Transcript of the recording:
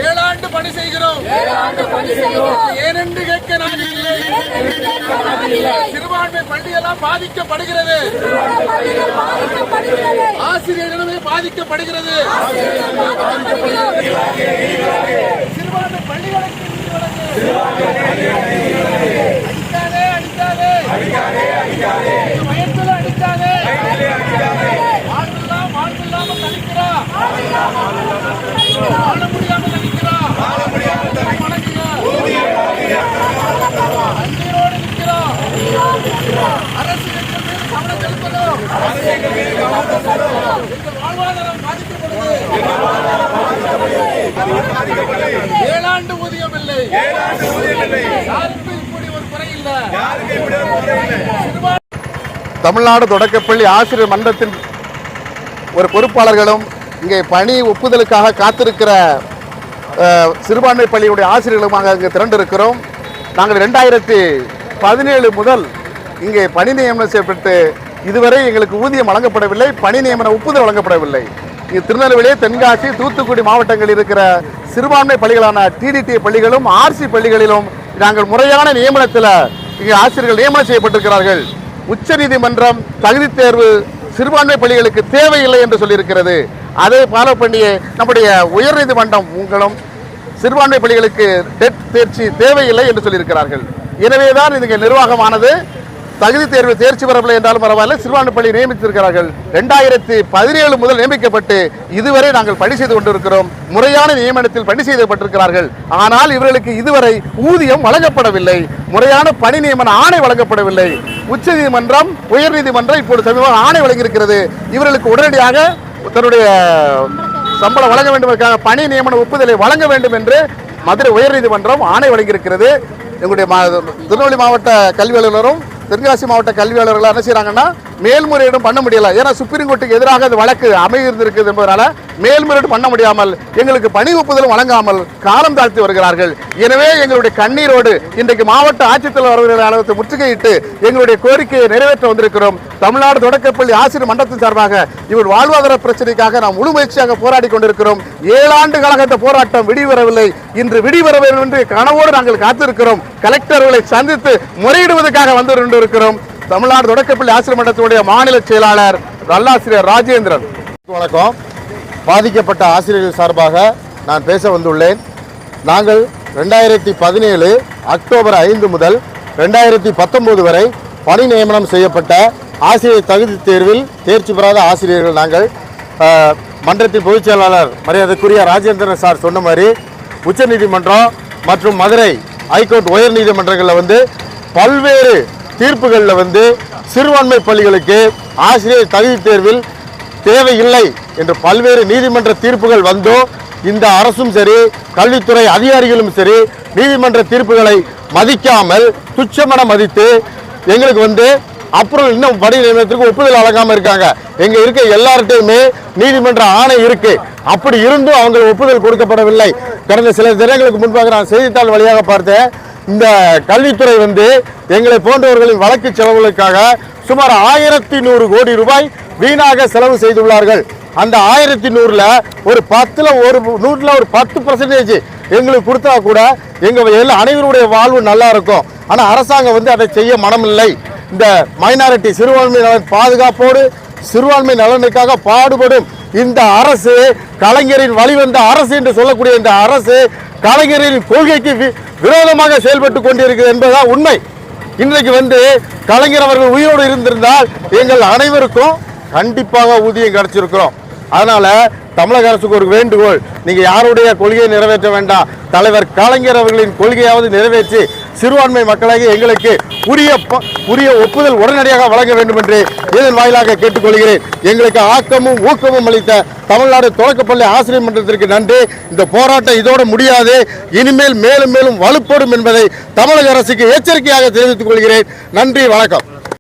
ஏழாண்டு பணி செய்கிறோம் ஏனென்று கேட்க நாங்கள் இல்லை. சிறுபான்மை பள்ளியெல்லாம் பாதிக்கப்படுகிறது, ஆசிரியர்களுமே பாதிக்கப்படுகிறது. சிறுபான்மை பள்ளிகளுக்கு அடிக்காதே வயத்துல அடிக்காதே. வாழ்வில்லாம தனிக்கிறோம், வாழ முடியாம தனிக்கிறோம், அந்நியோடு நிற்கிறோம். அரசு எங்கள் மீது கவனம் செலுத்தணும். எங்கள் வாழ்வாதாரம் பாதிக்கப்படுது. 7 ஆண்டு ஊதியம் இல்லை. யாருக்கும் இப்படி ஒரு குறை இல்லை. தமிழ்நாடு தொடக்கப்பள்ளி ஆசிரியர் மன்றத்தின் ஒரு பொறுப்பாளர்களும் இங்கே பணி ஒப்புதலுக்காக காத்திருக்கிற சிறுபான்மை பள்ளியுடைய ஆசிரியர்களுமாக இங்கே திரண்டிருக்கிறோம். நாங்கள் 2017 முதல் இங்கே பணி நியமனம் செய்யப்பட்டு இதுவரை எங்களுக்கு ஊதியம் வழங்கப்படவில்லை, பணி நியமன ஒப்புதல் வழங்கப்படவில்லை. இங்கே திருநெல்வேலி, தென்காசி, தூத்துக்குடி மாவட்டங்களில் இருக்கிற சிறுபான்மை பள்ளிகளான டிடிடி பள்ளிகளும் ஆர்சி பள்ளிகளிலும் நாங்கள் முறையான நியமனத்தில் இங்கே ஆசிரியர்கள் நியமனம் செய்யப்பட்டிருக்கிறார்கள். உச்சநீதிமன்றம் தகுதி தேர்வு சிறுபான்மை பள்ளிகளுக்கு தேவையில்லை என்று சொல்லியிருக்கிறது. அதை ஃபாலோ பண்ணியே நம்முடைய உயர்நீதிமன்றம் உங்களும் சிறுபான்மை பள்ளிகளுக்கு டெட் தேர்ச்சி தேவையில்லை என்று சொல்லியிருக்கிறார்கள். எனவேதான் இதுங்க நிர்வாகமானது தகுதி தேர்வு தேர்ச்சி பெறவில்லை என்றாலும் பரவாயில்ல, சிறுபான்மை பள்ளி நியமித்திருக்கிறார்கள். 2017 முதல் நியமிக்கப்பட்டு இதுவரை நாங்கள் பணி செய்து கொண்டிருக்கிறோம். முறையான நியமனத்தில் பணி செய்யப்பட்டிருக்கிறார்கள். ஆனால் இவர்களுக்கு இதுவரை ஊதியம் வழங்கப்படவில்லை, முறையான பணி நியமன ஆணை வழங்கப்படவில்லை. உச்சநீதிமன்றம், உயர்நீதிமன்றம் இப்போது சமீபமாக ஆணை வழங்கியிருக்கிறது. இவர்களுக்கு உடனடியாக தன்னுடைய சம்பளம் வழங்க வேண்டும், பணி நியமன ஒப்புதலை வழங்க வேண்டும் என்று மதுரை உயர்நீதிமன்றம் ஆணை வழங்கியிருக்கிறது. எங்களுடைய திருநெல்வேலி மாவட்ட கல்வி அலுவலரும் தென்காசி மாவட்ட கல்வியாளர்கள் என்ன செய்யறாங்கன்னா மேல்முறையீடும் பண்ண முடியல. ஏன்னா சுப்ரீம் கோர்ட்டுக்கு எதிராக அது வழக்கு அமைந்திருக்கிறது என்பதனால மேல்முறையீடு பண்ண முடியாமல் எங்களுக்கு பணி ஒப்புதலும் வழங்காமல் காலம் தாழ்த்தி வருகிறார்கள். எனவே எங்களுடைய கண்ணீரோடு இன்றைக்கு மாவட்ட ஆட்சித்தலைவர் அலுவலகத்தை முற்றுகையிட்டு எங்களுடைய கோரிக்கையை நிறைவேற்ற வந்திருக்கிறோம். தமிழ்நாடு தொடக்கப்பள்ளி ஆசிரியர் மன்றத்தின் சார்பாக இவர் வாழ்வாதார பிரச்சனைக்காக நாம் முழு முயற்சியாக போராடி கொண்டிருக்கிறோம். 7 ஆண்டுகளாக இந்த போராட்டம் விடிவரவில்லை. இன்று விடிவர வேண்டும் என்று கனவோடு நாங்கள் காத்திருக்கிறோம். கலெக்டர்களை சந்தித்து முறையிடுவதற்காக வந்து இருக்கிறோம். தமிழ்நாடு தொடக்கப்பள்ளி ஆசிரியர் மன்றத்தினுடைய மாநில செயலாளர் நல்லாசிரியர் ராஜேந்திரன். வணக்கம். பாதிக்கப்பட்ட ஆசிரியர்கள் சார்பாக நான் பேச வந்துள்ளேன். நாங்கள் 2017 அக்டோபர் 5 முதல் 2019 வரை பணி நியமனம் செய்யப்பட்ட ஆசிரியர் தகுதி தேர்வில் தேர்ச்சி பெறாத ஆசிரியர்கள் நாங்கள். மன்றத்தின் பொதுச் செயலாளர் மரியாதைக்குரிய ராஜேந்திரன் சார் சொன்ன மாதிரி உச்சநீதிமன்றம் மற்றும் மதுரை ஹைகோர்ட் உயர் நீதிமன்றங்களில் வந்து பல்வேறு தீர்ப்புகளில் வந்து சிறுபான்மை பள்ளிகளுக்கு ஆசிரியர் தகுதி தேர்வில் தேவையில்லை என்று பல்வேறு நீதிமன்ற தீர்ப்புகள் வந்தோ இந்த அரசும் சரி கல்வித்துறை அதிகாரிகளும் சரி நீதிமன்ற தீர்ப்புகளை மதிக்காமல் துச்சமென மதித்து எங்களுக்கு வந்து அப்புறம் இன்னும் பணி நியமனத்திற்கு ஒப்புதல் வழங்காமல் இருக்காங்க. எங்க இருக்க எல்லார்ட்டையுமே நீதிமன்ற ஆணை இருக்கு. அப்படி இருந்தும் அவங்களுக்கு ஒப்புதல் கொடுக்கப்படவில்லை. கடந்த சில தினங்களுக்கு முன்பாக நான் செய்தித்தாள் வழியாக பார்த்தேன். இந்த கல்வித்துறை வந்து எங்களை போன்றவர்களின் வழக்கு செலவுகளுக்காக சுமார் 1100 கோடி ரூபாய் வீணாக செலவு செய்துள்ளார்கள். அந்த 1100ல ஒரு 10% எங்களுக்கு கொடுத்தா கூட எங்க அனைவருடைய வாழ்வு நல்லா இருக்கும். ஆனா அரசாங்கம் வந்து அதை செய்ய மனமில்லை. இந்த மைனாரிட்டி சிறுபான்மை நலன் பாதுகாப்போடு சிறுபான்மை நலனுக்காக பாடுபடும் இந்த அரசு, கலைஞரின் வழிவந்த அரசு என்று சொல்லக்கூடிய இந்த அரசு கலைஞரின் கொள்கைக்கு விரோதமாக செயல்பட்டு கொண்டிருக்கிறது என்பதுதான் உண்மை. இன்றைக்கு வந்து கலைஞர் அவர்கள் உயிரோடு இருந்திருந்தால் எங்கள் அனைவருக்கும் கண்டிப்பாக ஊதியம் கிடைச்சிருக்கிறோம். அதனால தமிழக அரசுக்கு ஒரு வேண்டுகோள், நீங்க யாருடைய கொள்கையை நிறைவேற்ற வேண்டாம், தலைவர் கலைஞர் அவர்களின் கொள்கையாவது நிறைவேற்றி சிறுபான்மை மக்களாக எங்களுக்கு உரிய ஒப்புதல் உடனடியாக வழங்க வேண்டும் என்று இதன் வாயிலாக கேட்டுக்கொள்கிறேன். எங்களுக்கு ஆக்கமும் ஊக்கமும் அளித்த தமிழ்நாடு தொடக்கப்பள்ளி ஆசிரியர் மன்றத்திற்கு நன்றி. இந்த போராட்டம் இதோடு முடியாது, இனிமேல் மேலும் மேலும் வலுப்படும் என்பதை தமிழக அரசுக்கு எச்சரிக்கையாக தெரிவித்துக் கொள்கிறேன். நன்றி, வணக்கம்.